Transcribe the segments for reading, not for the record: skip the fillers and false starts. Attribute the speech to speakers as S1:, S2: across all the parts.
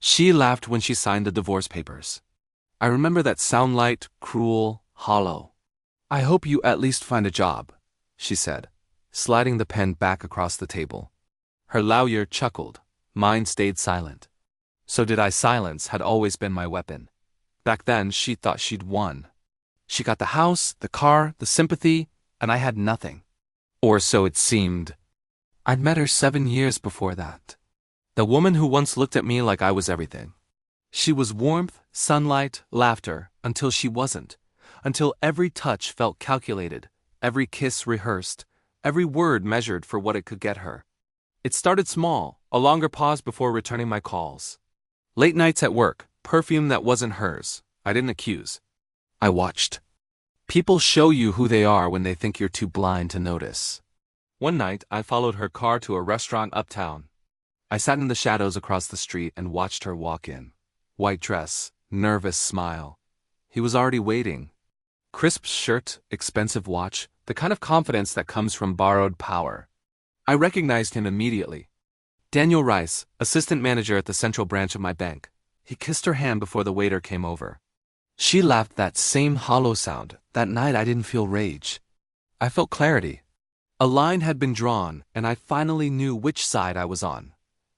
S1: She laughed when she signed the divorce papers. I remember that sound light, cruel, hollow. I hope you at least find a job, she said, sliding the pen back across the table. Her lawyer chuckled. Mine stayed silent. So did I. Silence had always been my weapon. Back then, she thought she'd won. She got the house, the car, the sympathy, and I had nothing. Or so it seemed. I'd met her 7 years before that. The woman who once looked at me like I was everything. She was warmth, sunlight, laughter, until she wasn't. Until every touch felt calculated, every kiss rehearsed, every word measured for what it could get her. It started small, a longer pause before returning my calls. Late nights at work, perfume that wasn't hers. I didn't accuse. I watched. People show you who they are when they think you're too blind to notice. One night, I followed her car to a restaurant uptown. I sat in the shadows across the street and watched her walk in. White dress, nervous smile. He was already waiting. Crisp shirt, expensive watch, the kind of confidence that comes from borrowed power. I recognized him immediately. Daniel Rice, assistant manager at the central branch of my bank. He kissed her hand before the waiter came over. She laughed that same hollow sound. That night I didn't feel rage. I felt clarity. A line had been drawn, and I finally knew which side I was on.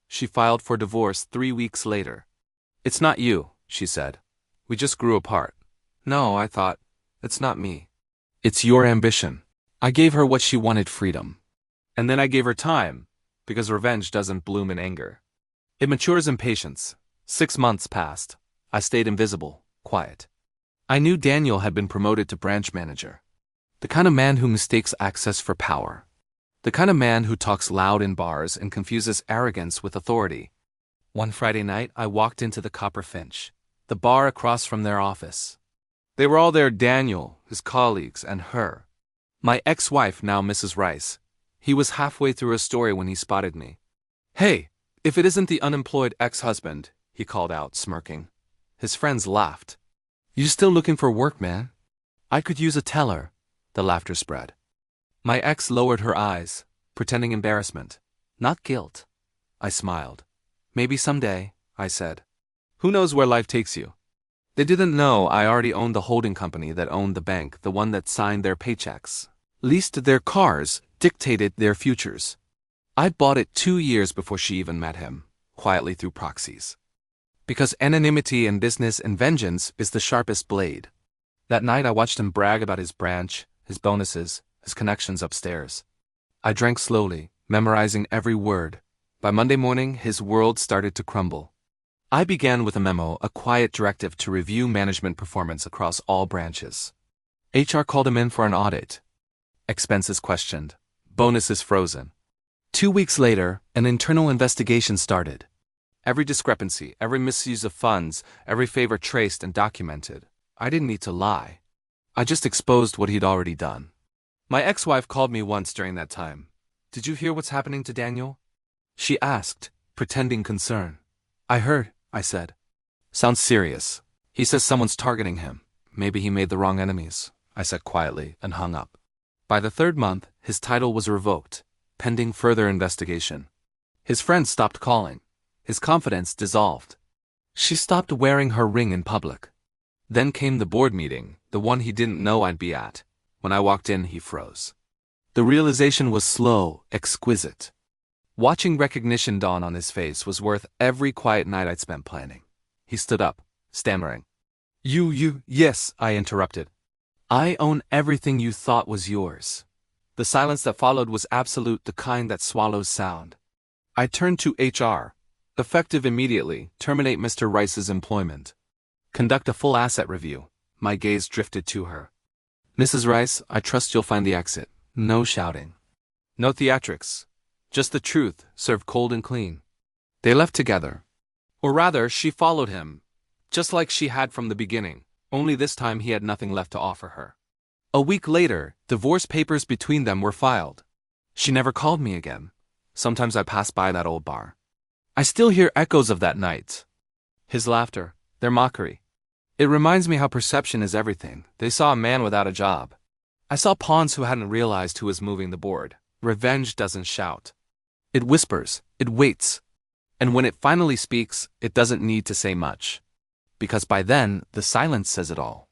S1: She filed for divorce 3 weeks later. It's not you, she said. We just grew apart. No, I thought, it's not me. It's your ambition. I gave her what she wanted, freedom. And then I gave her time, because revenge doesn't bloom in anger. It matures in patience. 6 months passed. I stayed invisible, quiet. I knew Daniel had been promoted to branch manager. The kind of man who mistakes access for power. The kind of man who talks loud in bars and confuses arrogance with authority. One Friday night, I walked into the Copper Finch, the bar across from their office. They were all there, Daniel, his colleagues, and her. My ex-wife, now Mrs. Rice. He was halfway through a story when he spotted me. Hey, if it isn't the unemployed ex-husband, he called out, smirking. His friends laughed. You still looking for work, man? I could use a teller. The laughter spread. My ex lowered her eyes, pretending embarrassment, not guilt. I smiled. Maybe someday, I said. Who knows where life takes you? They didn't know I already owned the holding company that owned the bank, the one that signed their paychecks, leased their cars, dictated their futures. I bought it 2 years before she even met him, quietly through proxies. Because anonymity in business and vengeance is the sharpest blade. That night I watched him brag about his branch, his bonuses, his connections upstairs. I drank slowly, memorizing every word. By Monday morning, his world started to crumble. I began with a memo, a quiet directive to review management performance across all branches. HR called him in for an audit. Expenses questioned. Bonuses frozen. 2 weeks later, an internal investigation started. Every discrepancy, every misuse of funds, every favor traced and documented. I didn't need to lie. I just exposed what he'd already done. My ex-wife called me once during that time. Did you hear what's happening to Daniel? She asked, pretending concern. I heard, I said. Sounds serious. He says someone's targeting him. Maybe he made the wrong enemies, I said quietly and hung up. By the 3rd month, his title was revoked, pending further investigation. His friends stopped calling. His confidence dissolved. She stopped wearing her ring in public. Then came the board meeting, the one he didn't know I'd be at. When I walked in, he froze. The realization was slow, exquisite. Watching recognition dawn on his face was worth every quiet night I'd spent planning. He stood up, stammering. Yes, I interrupted. I own everything you thought was yours. The silence that followed was absolute, the kind that swallows sound. I turned to HR. Effective immediately, terminate Mr. Rice's employment. Conduct a full asset review. My gaze drifted to her. Mrs. Rice, I trust you'll find the exit. No shouting. No theatrics. Just the truth, served cold and clean. They left together. Or rather, she followed him. Just like she had from the beginning, only this time he had nothing left to offer her. A week later, divorce papers between them were filed. She never called me again. Sometimes I pass by that old bar. I still hear echoes of that night. His laughter, their mockery. It reminds me how perception is everything. They saw a man without a job. I saw pawns who hadn't realized who was moving the board. Revenge doesn't shout. It whispers. It waits. And when it finally speaks, it doesn't need to say much. Because by then, the silence says it all.